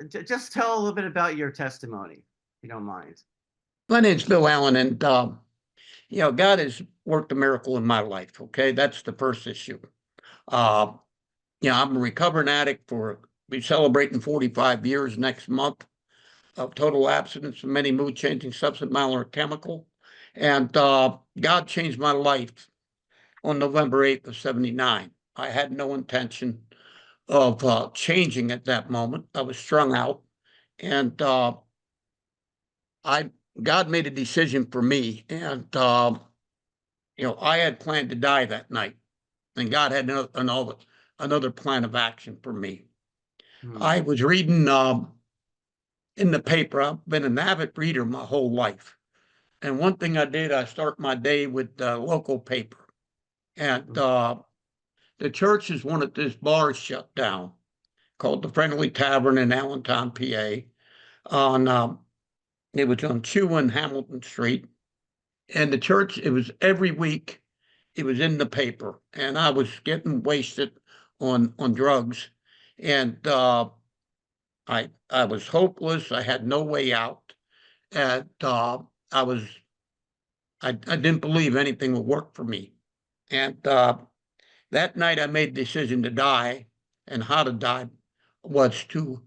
just tell a little bit about your testimony, if you don't mind. My name's Bill Allen, and God has worked a miracle in my life. Okay, that's the first issue. Uh, I'm a recovering addict for be celebrating 45 years next month of total abstinence from any mood-changing substance, mild or chemical, and God changed my life on November 8th of '79. I had no intention of changing at that moment. I was strung out, and I God made a decision for me, and I had planned to die that night, and God had another plan of action for me. I was reading in the paper. I've been an avid reader my whole life, and one thing I did, I start my day with the local paper, and the churches wanted this bar shut down called the Friendly Tavern in Allentown, PA. It was on Chew and Hamilton Street, and the church. It was every week. It was in the paper, and I was getting wasted on drugs, and I was hopeless. I had no way out, and I didn't believe anything would work for me. And that night, I made the decision to die, and how to die was to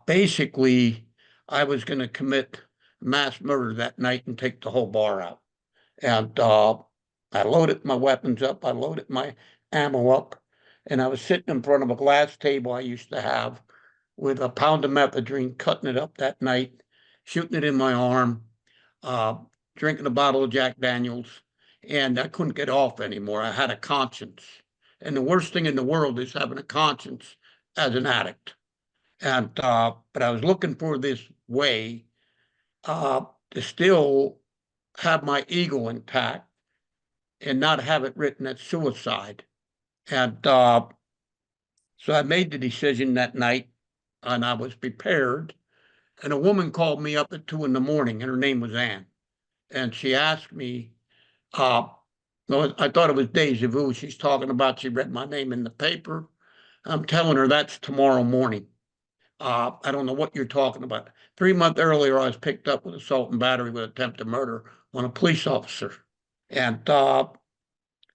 basically I was going to commit mass murder that night and take the whole bar out. And I loaded my weapons up, I loaded my ammo up, and I was sitting in front of a glass table I used to have with a pound of methadone, cutting it up that night, shooting it in my arm, drinking a bottle of Jack Daniels, and I couldn't get off anymore. I had a conscience. And the worst thing in the world is having a conscience as an addict. And but I was looking for this way to still have my ego intact and not have it written as suicide. And so I made the decision that night, and I was prepared. And a woman called me up at 2 a.m, and her name was Ann. And she asked me, well, I thought it was deja vu. She's talking about she read my name in the paper. I'm telling her that's tomorrow morning. I don't know what you're talking about. 3 months earlier, I was picked up with assault and battery with attempted murder on a police officer. And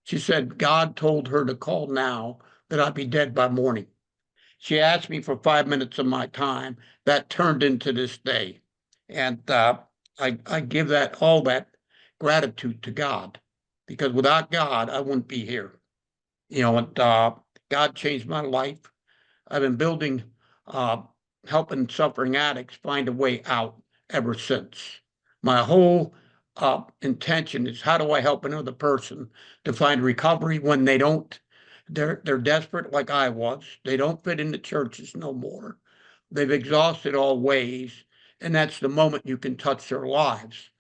she said God told her to call now, that I'd be dead by morning. She asked me for 5 minutes of my time. That turned into this day. And I give all that gratitude to God, because without God, I wouldn't be here. And God changed my life. I've been building, helping suffering addicts find a way out ever since. My whole intention is, how do I help another person to find recovery when they're desperate like I was. They don't fit into churches no more. They've exhausted all ways, and that's the moment you can touch their lives.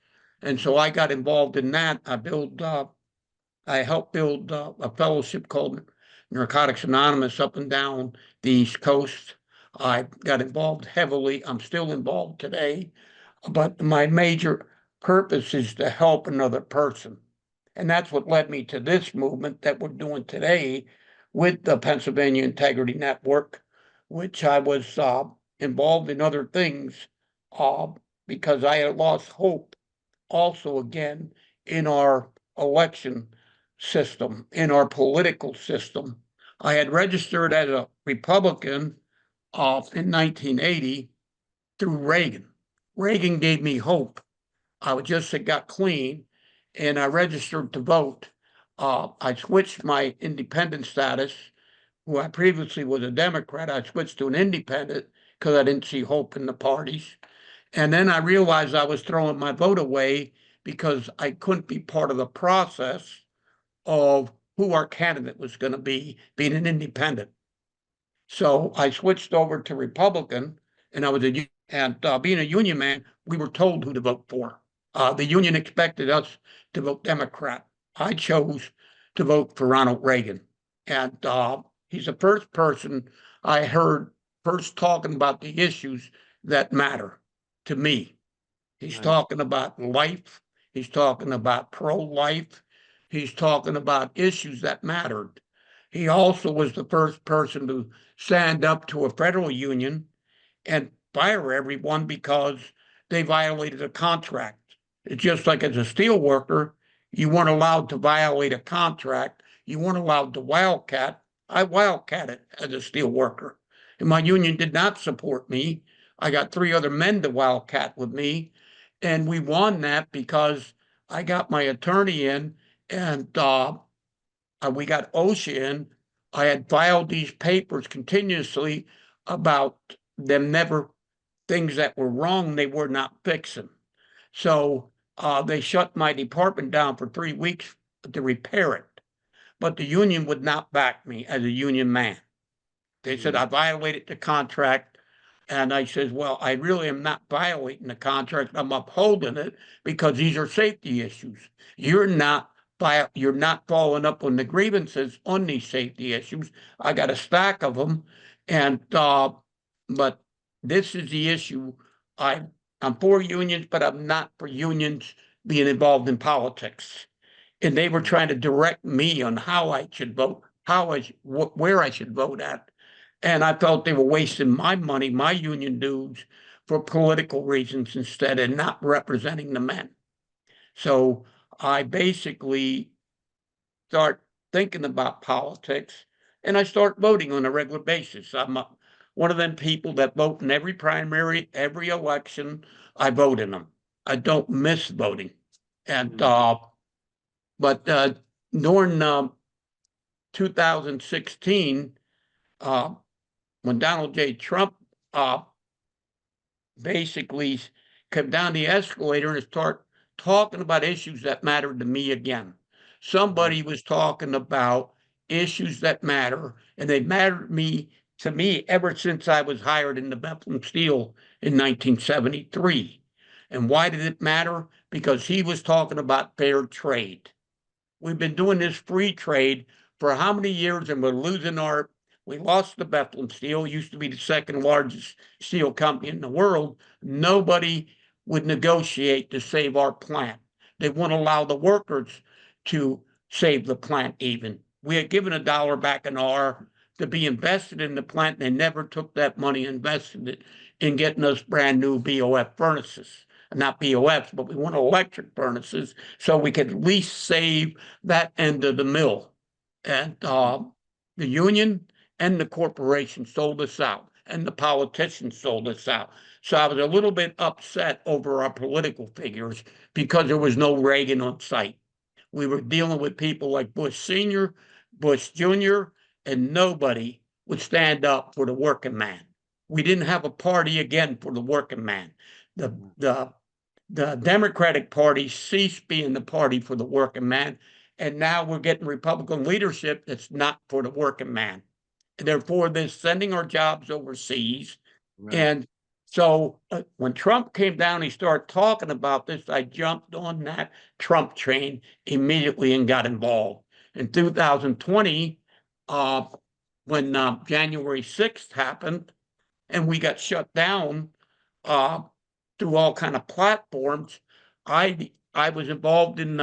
And so I got involved in that. I helped build a fellowship called Narcotics Anonymous up and down the East Coast. I got involved heavily. I'm still involved today, but my major purpose is to help another person. And that's what led me to this movement that we're doing today with the Pennsylvania Integrity Network, which I was involved in other things because I had lost hope also again in our election system, in our political system. I had registered as a Republican in 1980 through Reagan. Reagan gave me hope. I just got clean, and I registered to vote. I switched my independent status, who I previously was a Democrat. I switched to an independent because I didn't see hope in the parties. And then I realized I was throwing my vote away because I couldn't be part of the process of who our candidate was going to be, being an independent. So I switched over to Republican, and I was being a union man, we were told who to vote for. The union expected us to vote Democrat. I chose to vote for Ronald Reagan. And he's the first person I heard first talking about the issues that matter to me. He's talking about life. He's talking about pro-life. He's talking about issues that mattered. He also was the first person to stand up to a federal union and fire everyone because they violated a contract. It's just like as a steel worker, you weren't allowed to violate a contract. You weren't allowed to wildcat. I wildcatted as a steel worker, and my union did not support me. I got 3 other men to wildcat with me, and we won that because I got my attorney in, and we got OSHA in. I had filed these papers continuously about them never things that were wrong they were not fixing. So they shut my department down for 3 weeks to repair it. But the union would not back me as a union man. They said I violated the contract. And I says, well, I really am not violating the contract. I'm upholding it because these are safety issues. You're not following up on the grievances on these safety issues. I got a stack of them, and but this is the issue. I'm for unions, but I'm not for unions being involved in politics. And they were trying to direct me on how I should vote, where I should vote at. And I felt they were wasting my money, my union dues, for political reasons instead of not representing the men. So I basically start thinking about politics, and I start voting on a regular basis. I'm one of them people that vote in every primary, every election. I vote in them. I don't miss voting. And but during 2016, when Donald J. Trump basically come down the escalator and start talking about issues that mattered to me again. Somebody was talking about issues that matter, and they mattered to me ever since I was hired in the Bethlehem Steel in 1973. And why did it matter? Because he was talking about fair trade. We've been doing this free trade for how many years, and we lost the Bethlehem Steel, used to be the second largest steel company in the world. Nobody would negotiate to save our plant. They wouldn't allow the workers to save the plant even. We had given $1 back an hour to be invested in the plant. And they never took that money and invested it in getting us brand new BOF furnaces. Not BOFs, but we want electric furnaces so we could at least save that end of the mill. And the union and the corporation sold us out, and the politicians sold us out. So I was a little bit upset over our political figures because there was no Reagan on site. We were dealing with people like Bush Sr., Bush Jr., and nobody would stand up for the working man. We didn't have a party again for the working man. The Democratic Party ceased being the party for the working man, and now we're getting Republican leadership that's not for the working man. And therefore, they're sending our jobs overseas. Right. And so when Trump came down, he started talking about this. I jumped on that Trump train immediately and got involved. In 2020, when January 6th happened and we got shut down through all kind of platforms, I was involved in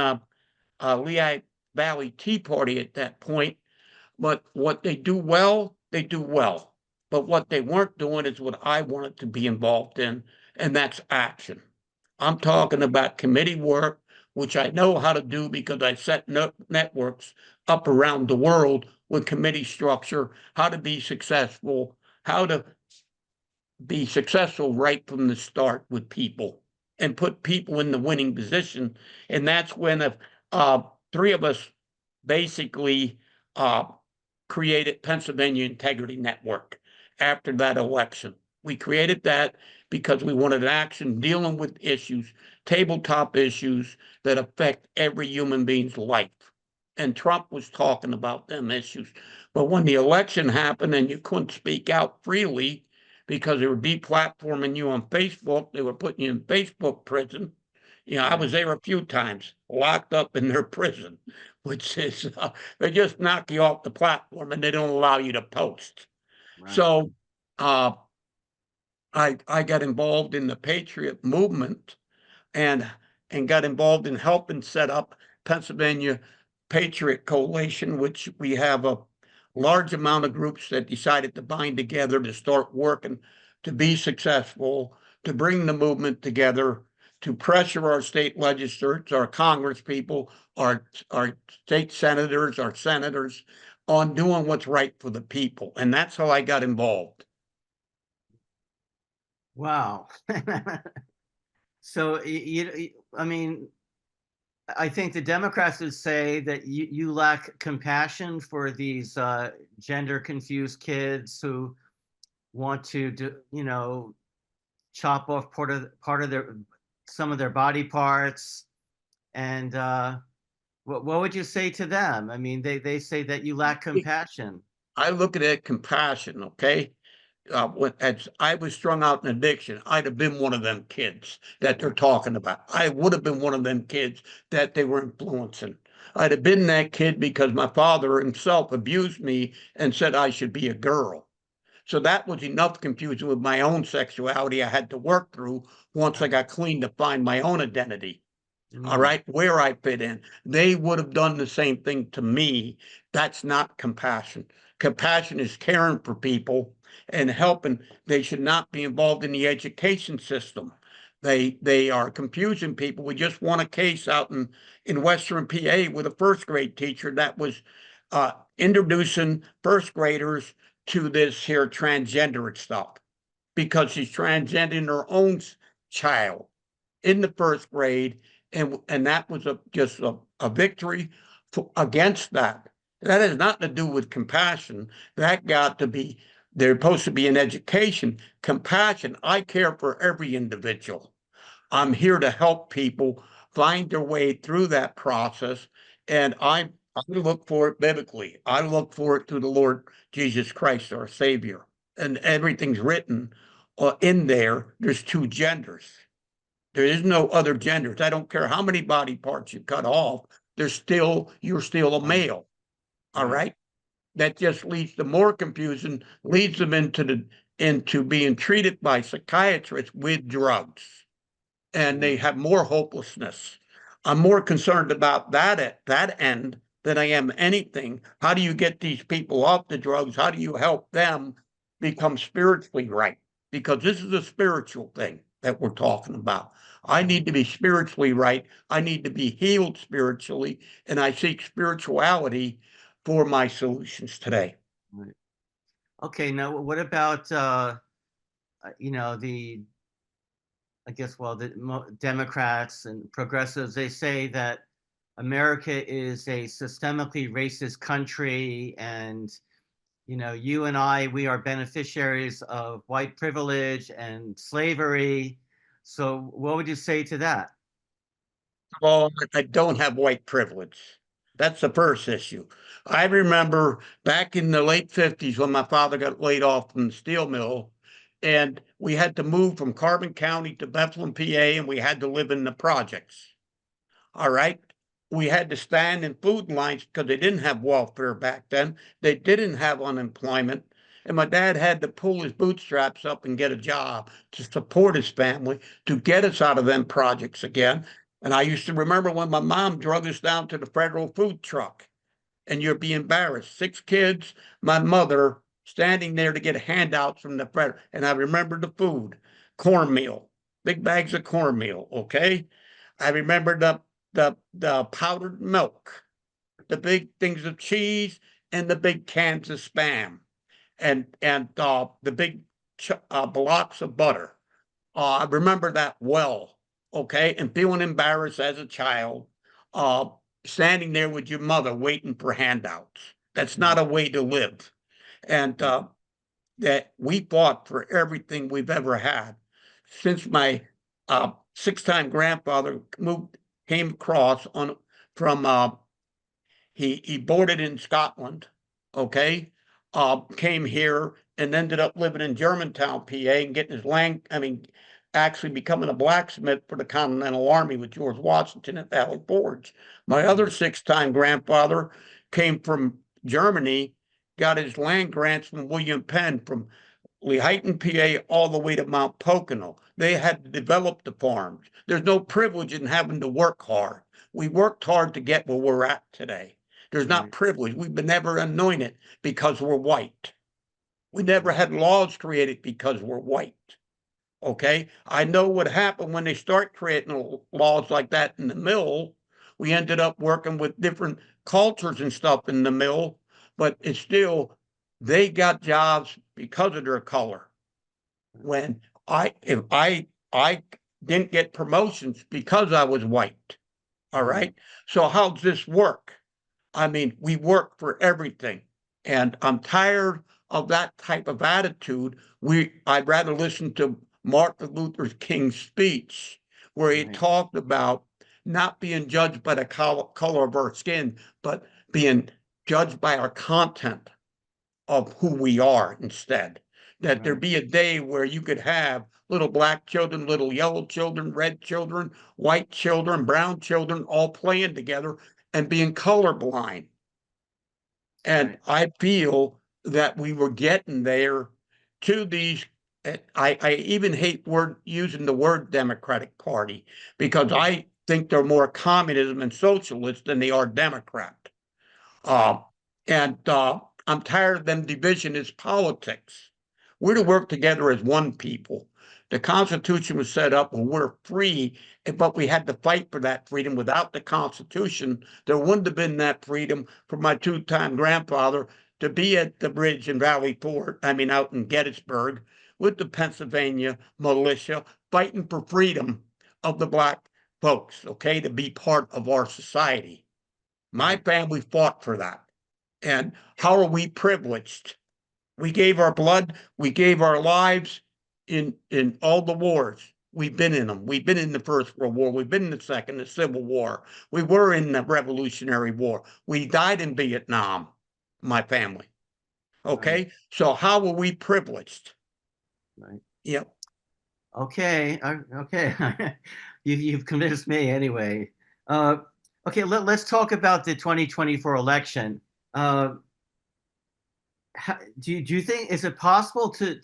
Lehigh Valley Tea Party at that point. But what they do well, they do well. But what they weren't doing is what I wanted to be involved in, and that's action. I'm talking about committee work, which I know how to do because I set networks up around the world with committee structure, how to be successful, right from the start with people and put people in the winning position. And that's when 3 of us basically created Pennsylvania Integrity Network after that election. We created that because we wanted action dealing with issues, tabletop issues that affect every human being's life. And Trump was talking about them issues. But when the election happened and you couldn't speak out freely because they were deplatforming you on Facebook, they were putting you in Facebook prison. I was there a few times, locked up in their prison, which is, they just knock you off the platform and they don't allow you to post. Right. So I got involved in the Patriot movement and got involved in helping set up Pennsylvania Patriot Coalition, which we have a large amount of groups that decided to bind together to start working to be successful, to bring the movement together, to pressure our state legislators, our Congress people, our state senators, our senators on doing what's right for the people. And that's how I got involved. Wow. So I mean, I think the Democrats would say that you lack compassion for these gender confused kids who want to do, chop off part of their some of their body parts. And what would you say to them? I mean, they say that you lack compassion. I look at it compassion, okay? As I was strung out in addiction, I'd have been one of them kids that they're talking about. I would have been one of them kids that they were influencing. I'd have been that kid because my father himself abused me and said I should be a girl. So that was enough confusion with my own sexuality I had to work through once I got clean to find my own identity. All Mm, right, where I fit in. They would have done the same thing to me. That's not compassion. Compassion is caring for people and helping. They should not be involved in the education system. They are confusing people. We just won a case out in Western PA with a first grade teacher that was introducing first graders to this here transgender stuff because she's transgending her own child in the first grade, and that was just a victory against that. That has nothing to do with compassion. That got to be, they're supposed to be in education. Compassion, I care for every individual. I'm here to help people find their way through that process, and I look for it biblically. I look for it through the Lord Jesus Christ, our Savior, and everything's written in there. There's two genders. There is no other genders. I don't care how many body parts you cut off. You're still a right, male. All right. right. That just leads to more confusion, leads them into being treated by psychiatrists with drugs, and Yeah, they have more hopelessness. I'm more concerned about that at that end than I am anything. How do you get these people off the drugs? How do you help them become spiritually right? Because this is a spiritual thing that we're talking about. I right, need to be spiritually right. I need to be healed spiritually, and I seek spirituality for my solutions today. right. Okay, now what about the I guess, well, the Democrats and progressives, they say that America is a systemically racist country, and you and I, we are beneficiaries of white privilege and slavery. So, what would you say to that? Well, I don't have white privilege. That's the first issue. I remember back in the late 50s when my father got laid off from the steel mill, and we had to move from Carbon County to Bethlehem, PA, and we had to live in the projects. All right. We had to stand in food lines because they didn't have welfare back then. They didn't have unemployment. And my dad had to pull his bootstraps up and get a job to support his family, to get us out of them projects again. And I used to remember when my mom drug us down to the federal food truck, and you'd be embarrassed. 6 kids, my mother standing there to get handouts from the federal. And I remember the food, cornmeal, big bags of cornmeal. Okay. I remember the powdered milk, the big things of cheese, and the big cans of spam, and the big blocks of butter. I remember that well. Okay, and feeling embarrassed as a child, uh, standing there with your mother waiting for handouts. That's not Right, a way to live. And right, that we fought for everything we've ever had since my 6-time grandfather came across on from he boarded in Scotland, okay, came here and ended up living in Germantown, PA, and getting his actually becoming a blacksmith for the Continental Army with George Washington at Valley Forge. My other right, 6-time grandfather came from Germany, got his land grants from William Penn from Lehighton, PA, all the way to Mount Pocono. They had to develop the farms. There's no privilege in having to work hard. We worked hard to get where we're at today. There's not right. privilege. We've been never anointed because we're white. We never had laws created because we're white. Okay. I know what happened when they start creating laws like that in the mill. We ended up working with different cultures and stuff in the mill, but it's still, they got jobs because of their color. When if I didn't get promotions because I was white. All Right. right. So how does this work? I mean, we work for everything. And I'm tired of that type of attitude. I'd rather listen to Martin Luther King's speech where he Right. talked about not being judged by the color of our skin, but being judged by our content of who we are instead. That there Right. be a day where you could have little black children, little yellow children, red children, white children, brown children all playing together and being colorblind. And Right. I feel that we were getting there to these. I even hate using the word Democratic Party because I think they're more communism and socialist than they are Democrat. Right. Uh, and I'm tired of them divisionist politics. We're to Right. work together as one people. The Constitution was set up when we're free, but we had to fight for that freedom. Without the Constitution, there wouldn't have been that freedom for my two-time grandfather to be at the bridge in Valley Fort, out in Gettysburg, with the Pennsylvania militia, fighting for freedom of the black folks, okay, to be part of our society. My Right. family fought for that. And how are we privileged? We gave our blood, we gave our lives in all the wars. We've been in them. We've been in the First World War. We've been in the Second, the Civil War. We were in the Revolutionary War. We died in Vietnam, my family. Right. Okay? So how are we privileged? Right. Yep. Okay. Okay. You've convinced me anyway. Uh, okay. Let's talk about the 2024 election. Uh, do you think is it possible to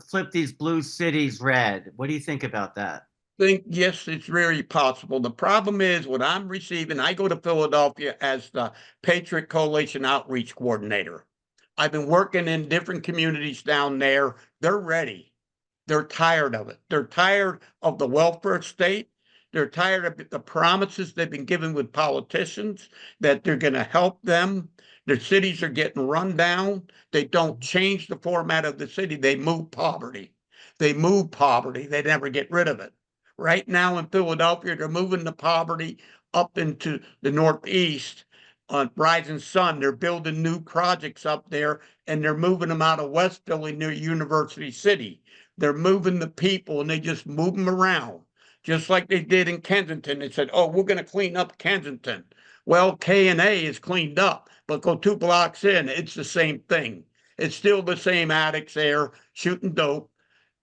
flip these blue cities red? What do you think about that? Think yes, it's very possible. The problem is what I'm receiving. I go to Philadelphia as the Patriot Coalition Outreach Coordinator. I've been working in different communities down there. They're ready. They're tired of it. They're tired of the welfare state. They're tired of the promises they've been given with politicians that they're going to help them. Their cities are getting run down. They don't change the format of the city. They move poverty. They move poverty. They never get rid of it. Right now in Philadelphia, they're moving the poverty up into the Northeast on Rising Sun. They're building new projects up there and they're moving them out of West Philly near University City. They're moving the people and they just move them around, just like they did in Kensington. They said, "Oh, we're going to clean up Kensington." Well, K&A is cleaned up, but go 2 blocks in, it's the same thing. It's still the same addicts there shooting dope,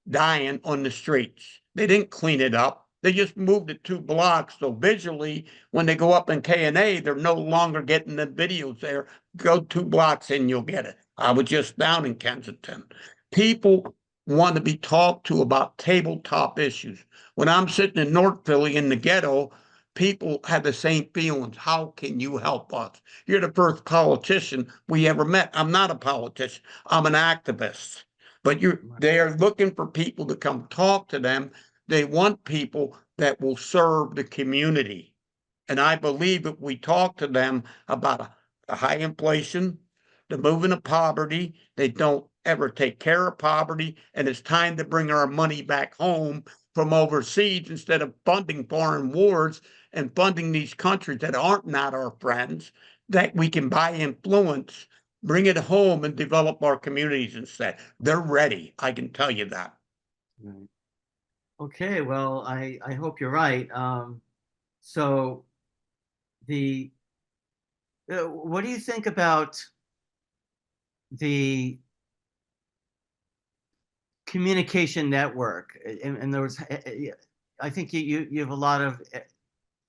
dying on the streets. They didn't clean it up. They just moved it 2 blocks. So visually, when they go up in K&A, they're no longer getting the videos there. Go 2 blocks in, you'll get it. I was just down in Kensington. People want to be talked to about tabletop issues. When I'm sitting in North Philly in the ghetto, people have the same feelings. How can you help us? You're the first politician we ever met. I'm not a politician. I'm an activist. But they are looking for people to come talk to them. They want people that will serve the community. And I believe if we talk to them about a high inflation, the moving of poverty, they don't ever take care of poverty, and it's time to bring our money back home from overseas instead of funding foreign wars and funding these countries that aren't not our friends, that we can buy influence, bring it home and develop our communities instead. They're ready. I can tell you that. Right. Okay. Well, I hope you're right. So the what do you think about the communication network? And there was, I think you have a lot of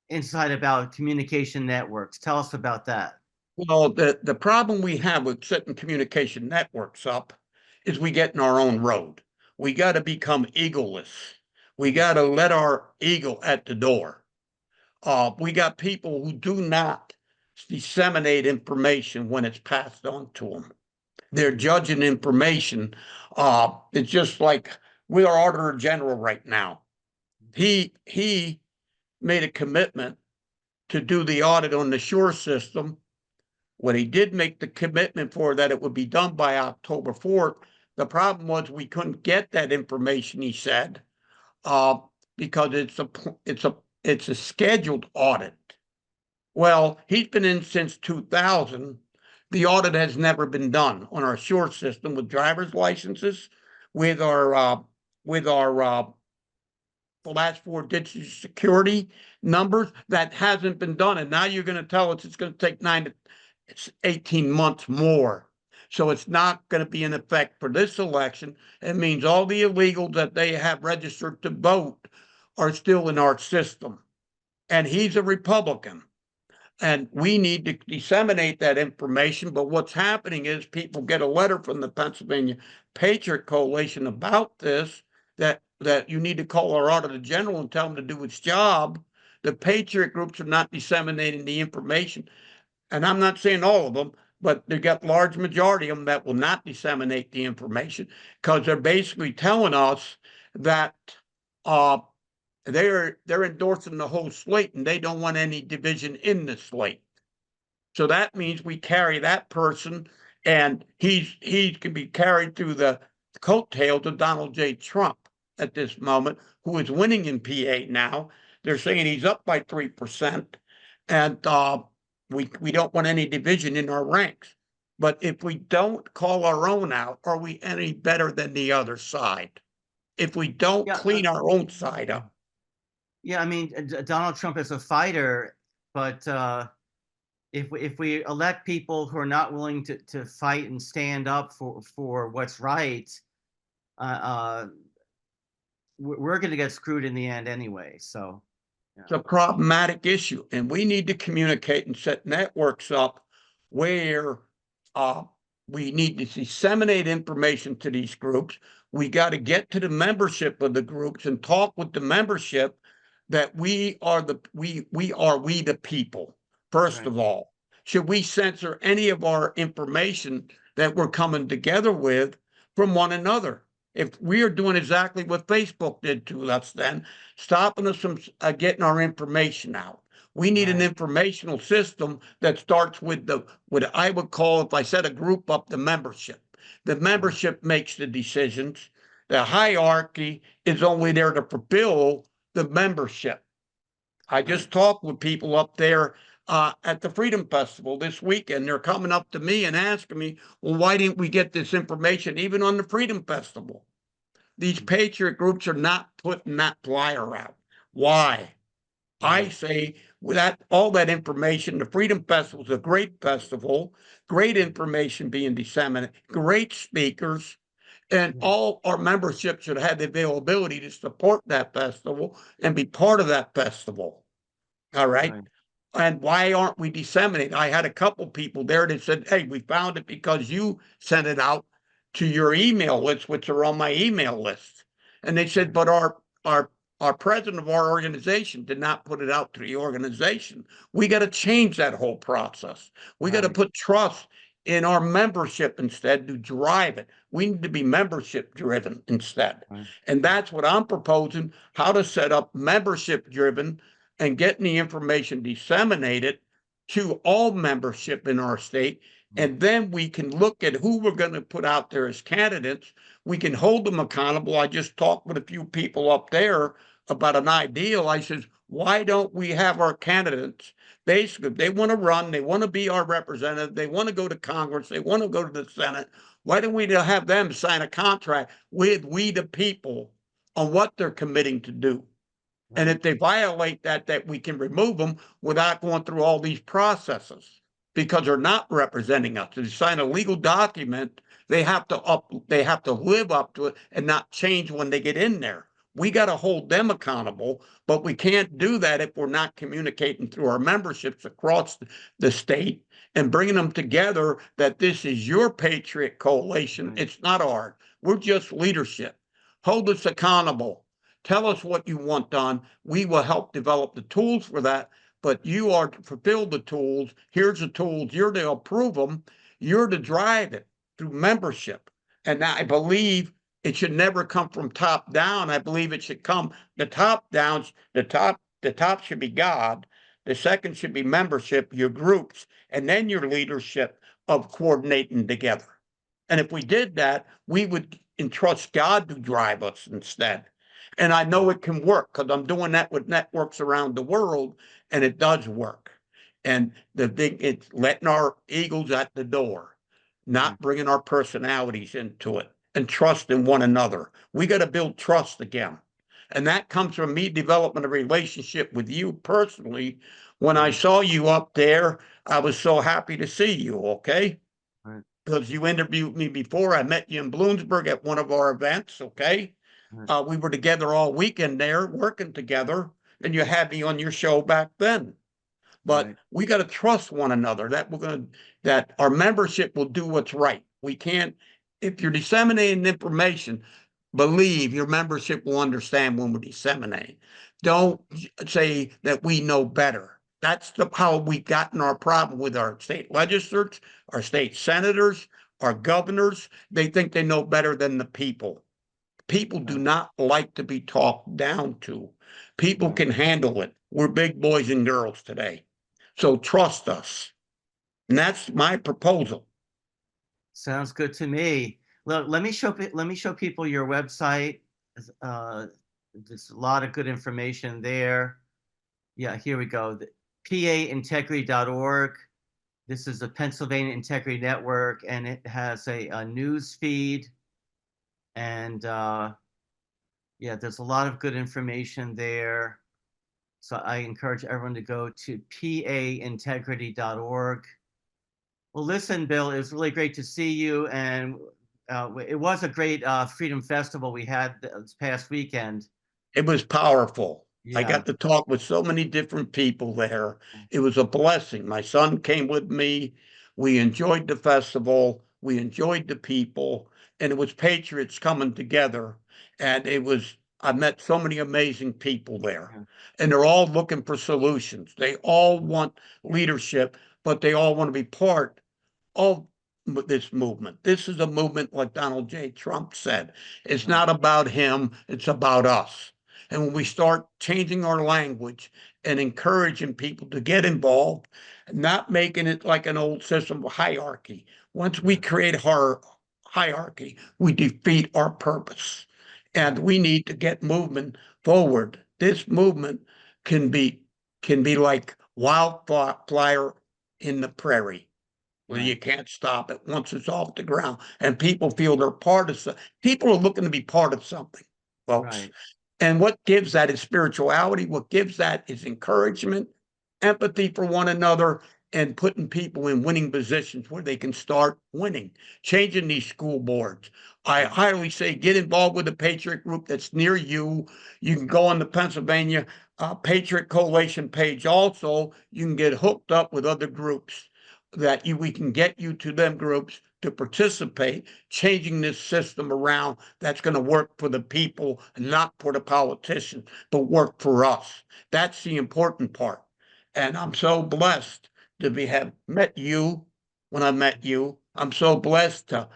insight about communication networks. Tell us about that. Well, the problem we have with setting communication networks up is we get in our own road. We got to become egoless. We got to let our ego at the door. We got people who do not disseminate information when it's passed on to them. They're judging information. It's just like with our Auditor General right now. He made a commitment to do the audit on the Sure system. When he did make the commitment for that, it would be done by October 4th. The problem was we couldn't get that information, he said, uh, because it's a scheduled audit. Well, he's been in since 2000. The audit has never been done on our Sure system with driver's licenses, with our last four digit security numbers. That hasn't been done, and now you're going to tell us it's going to take 9 to 18 months more. So it's not going to be in effect for this election. It means all the illegals that they have registered to vote are still in our system. And he's a Republican. And we need to disseminate that information. But what's happening is people get a letter from the Pennsylvania Patriot Coalition about this, that you need to call our Auditor General and tell him to do its job. The Patriot groups are not disseminating the information. And I'm not saying all of them, but they got large majority of them that will not disseminate the information because they're basically telling us that they're endorsing the whole slate and they don't want any division in the slate. So that means we carry that person, and he can be carried through the coattails of Donald J. Trump at this moment, who is winning in PA now. They're saying he's up by 3%, and we don't want any division in our ranks. But if we don't call our own out, are we any better than the other side? If we don't Yeah, clean our own side up. yeah. I mean, Donald Trump is a fighter, but if we elect people who are not willing to fight and stand up for what's right, we're going to get screwed in the end anyway. So It's a problematic issue, and we need to communicate and set networks up where we need to disseminate information to these groups. We got to get to the membership of the groups and talk with the membership that we are the people. First right. of all, should we censor any of our information that we're coming together with from one another? If we are doing exactly what Facebook did to us, then stopping us from getting our information out. We need an Right. informational system that starts with what I would call, if I set a group up, the membership. The membership makes the decisions. The hierarchy is only there to fulfill the membership. I Right. just talked with people up there at the Freedom Festival this weekend. They're coming up to me and asking me, well, why didn't we get this information even on the Freedom Festival? These patriot groups are not putting that flyer out. Why? I say that all that information, the Freedom Festival is a great festival, great information being disseminated, great speakers, and all our membership should have the availability to support that festival and be part of that festival. All right. Right. And why aren't we disseminating? I had a couple people there that said, hey, we found it because you sent it out to your email list, which are on my email list. And they said, but our president of our organization did not put it out to the organization. We got to change that whole process. We got to Right. put trust in our membership instead to drive it. We need to be membership driven instead. Right. And that's what I'm proposing, how to set up membership driven and getting the information disseminated to all membership in our state. And then we can look at who we're going to put out there as candidates. We can hold them accountable. I just talked with a few people up there about an ideal. I says, why don't we have our candidates? Basically, if they want to run, they want to be our representative, they want to go to Congress, they want to go to the Senate. Why don't we have them sign a contract with we the people on what they're committing to do? And if they violate that we can remove them without going through all these processes because they're not representing us. To sign a legal document, they have to live up to it and not change when they get in there. We got to hold them accountable, but we can't do that if we're not communicating through our memberships across the state and bringing them together that this is your Patriot Coalition. Right. It's not ours. We're just leadership. Hold us accountable. Tell us what you want done. We will help develop the tools for that, but you are to fulfill the tools. Here's the tools. You're to approve them. You're to drive it. through membership. And I believe it should never come from top down. I believe it should come the top down. The top should be God. The second should be membership, your groups, and then your leadership of coordinating together. And if we did that, we would entrust God to drive us instead. And I know it can work because I'm doing that with networks around the world, and it does work. And it's letting our egos at the door, Right. not bringing our personalities into it, and trusting one another. We got to build trust again. And that comes from me developing a relationship with you personally. When I Right. saw you up there, I was so happy to see you, okay? Right. Because you interviewed me before. I met you in Bloomsburg at one of our events, okay? Right. We were together all weekend there, working together, and you had me on your show back then. But Right. we got to trust one another that our membership will do what's right. We can't, if you're disseminating information, believe your membership will understand when we're disseminating. Don't say that we know better. That's how we got in our problem with our state legislators, our state senators, our governors. They think they know better than the people. People do Right. not like to be talked down to. People Right. can handle it. We're big boys and girls today. So trust us. And that's my proposal. Sounds good to me. Look, let me show people your website. Uh, there's a lot of good information there. Yeah, here we go. PAintegrity.org. This is the Pennsylvania Integrity Network, and it has a news feed. And yeah, there's a lot of good information there. So I encourage everyone to go to paintegrity.org. Well, listen, Bill, it was really great to see you. And it was a great Freedom Festival we had this past weekend. It was powerful. I Yeah. got to talk with so many different people there. It was a blessing. My son came with me. We enjoyed the festival. We enjoyed the people. And it was patriots coming together. And I met so many amazing people there. Yeah. And they're all looking for solutions. They all want leadership, but they all want to be part of this movement. This is a movement, like Donald J. Trump said. It's Right. not about him, it's about us. And when we start changing our language and encouraging people to get involved, not making it like an old system of hierarchy, once we Right. create our hierarchy, we defeat our purpose. And Right. we need to get movement forward. This movement can be like wildfire in the prairie where Right. you can't stop it once it's off the ground. And people feel they're part of something. People are looking to be part of something, folks. Right. And what gives that is spirituality. What gives that is encouragement, empathy for one another, and putting people in winning positions where they can start winning, changing these school boards. I Right. highly say get involved with a Patriot group that's near you. You can go on the Pennsylvania Patriot Coalition page also. You can get hooked up with other groups we can get you to them groups to participate, changing this system around that's going to work for the people and not for the politicians, but work for us. That's the important part. And I'm so blessed have met you when I met you. I'm so blessed to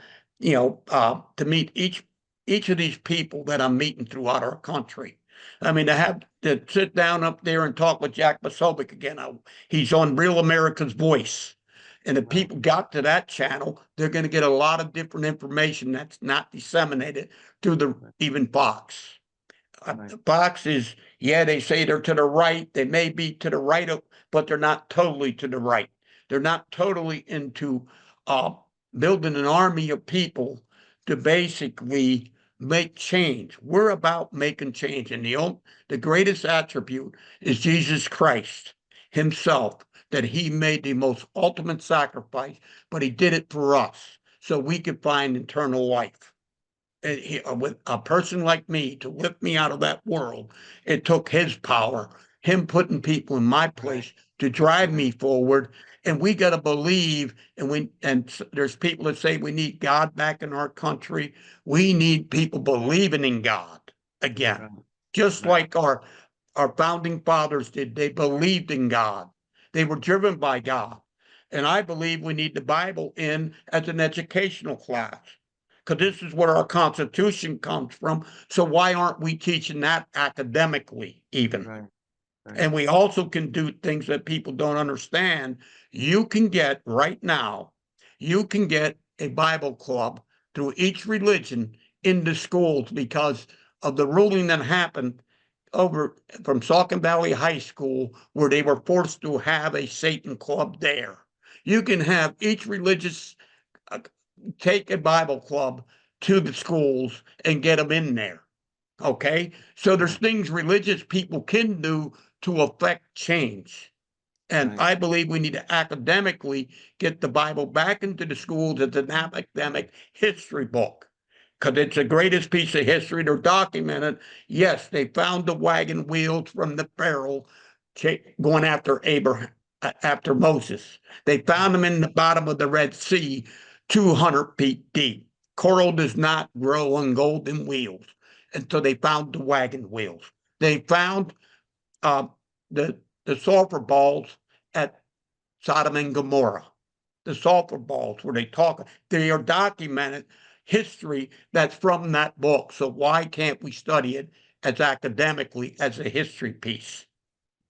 meet each of these people that I'm meeting throughout our country. I mean, to have to sit down up there and talk with Jack Posobiec again. He's on Real America's Voice. And if Right. people got to that channel, they're going to get a lot of different information that's not disseminated through the Right. even Fox. Right. Fox is, yeah, they say they're to the right. They may be to the right, but they're not totally to the right. They're not totally into uh, building an army of people to basically make change. We're about making change. And the greatest attribute is Jesus Christ himself, that he made the most ultimate sacrifice, but he did it for us so we could find eternal life. With a person like me to lift me out of that world, it took his power, him putting people in my Right. place to drive Right. me forward. And we got to believe, and there's people that say we need God back in our country. We need people believing in God again, Right. just Right. like our founding fathers did. They believed in God. They were driven by God. And I believe we need the Bible in as an educational class, because this is where our Constitution comes from. So why aren't we teaching that academically even? Right. Right. And we also can do things that people don't understand. You can get right now, you can get a Bible club through each religion into schools because of the ruling that happened over from Saucon Valley High School, where they were forced to have a Satan club there. You can have each religious take a Bible club to the schools and get them in there. Okay. So there's things religious people can do to affect change. And Right. I believe we need to academically get the Bible back into the schools as an academic history book, because it's the greatest piece of history. They're documented. Yes, they found the wagon wheels from the Pharaoh going after Abraham, after Moses. They found them in the bottom of the Red Sea, 200 feet deep. Coral does not grow on golden wheels. And so they found the wagon wheels. They found uh, the sulfur balls at Sodom and Gomorrah. The sulfur balls where they are documented history that's from that book. So why can't we study it as academically as a history piece?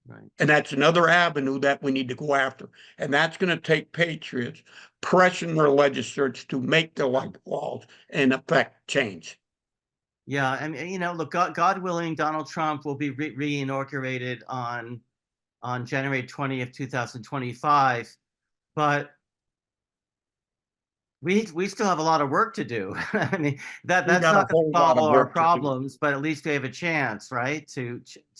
Right. And that's another avenue that we need to go after. And that's going to take patriots pressing their legislatures to make the laws and affect change. Yeah, and look, God willing, Donald Trump will be reinaugurated on January 20th, 2025. But we still have a lot of work to do. I mean, We that's got a not going to whole lot solve of all our work to do. problems, but at least we have a chance, right?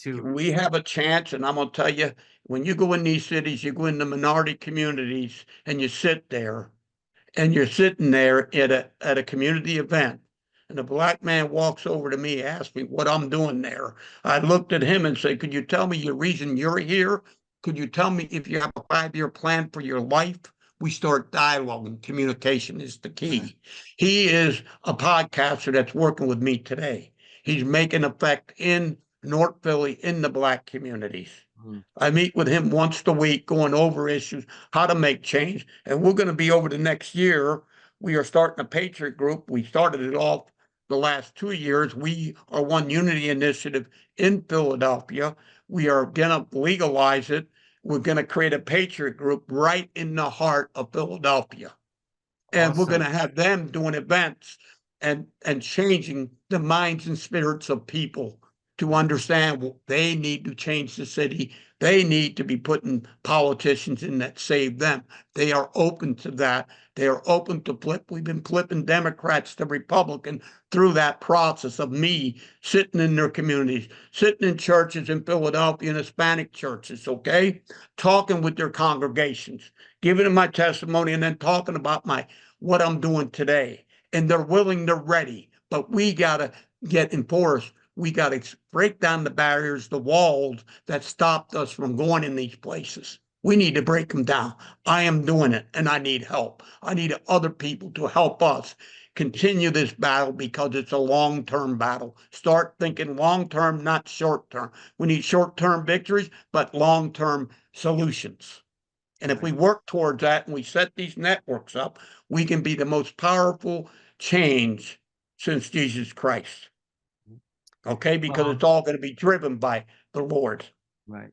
We have a chance, and I'm going to tell you, when you go in these cities, you go in the minority communities, and you sit there, and you're sitting there at a community event, and a black man walks over to me, asks me what I'm doing there. I looked at him and said, "Could you tell me your reason you're here? Could you tell me if you have a 5-year plan for your life?" We start dialogue, and communication is the Right. key. He is a podcaster that's working with me today. He's making effect in North Philly in the black communities. Mhm. I meet with him once a week going over issues, how to make change. And we're going to be over the next year. We are starting a Patriot group. We started it off the last 2 years. We are One Unity Initiative in Philadelphia. We are going to legalize it. We're going to create a Patriot group right in the heart of Philadelphia. And we're going Awesome. to have them doing events and changing the minds and spirits of people to understand they need to change the city. They need to be putting politicians in that save them. They are open to that. They are open to flip. We've been flipping Democrats to Republican through that process of me sitting in their communities, sitting in churches in Philadelphia and Hispanic churches, okay, talking with their congregations, giving them my testimony, and then talking about what I'm doing today. And they're willing, they're ready, but we got to get enforced. We got to break down the barriers, the walls that stopped us from going in these places. We need to break them down. I am doing it, and I need help. I need other people to help us continue this battle because it's a long-term battle. Start thinking long-term, not short-term. We need short-term victories, but long-term solutions. And if Right. we work towards that and we set these networks up, we can be the most powerful change since Jesus Christ. Okay, because Well, it's all going to be driven by the Lord. right.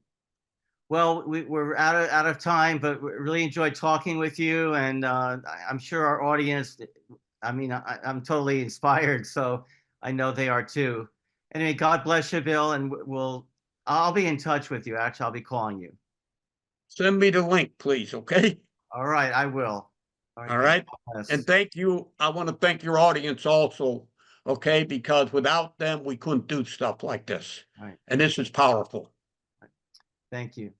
Well, we're out of time, but we really enjoyed talking with you, and I'm sure our audience. I mean, I'm totally inspired, so I know they are too. Anyway, God bless you, Bill, and I'll be in touch with you. Actually, I'll be calling you. Send me the link, please. Okay. All right, I will. All right, All thank you. right. God And bless. thank you. I want to thank your audience also. Okay, because without them, we couldn't do stuff like this. All right, And this is powerful. thank you.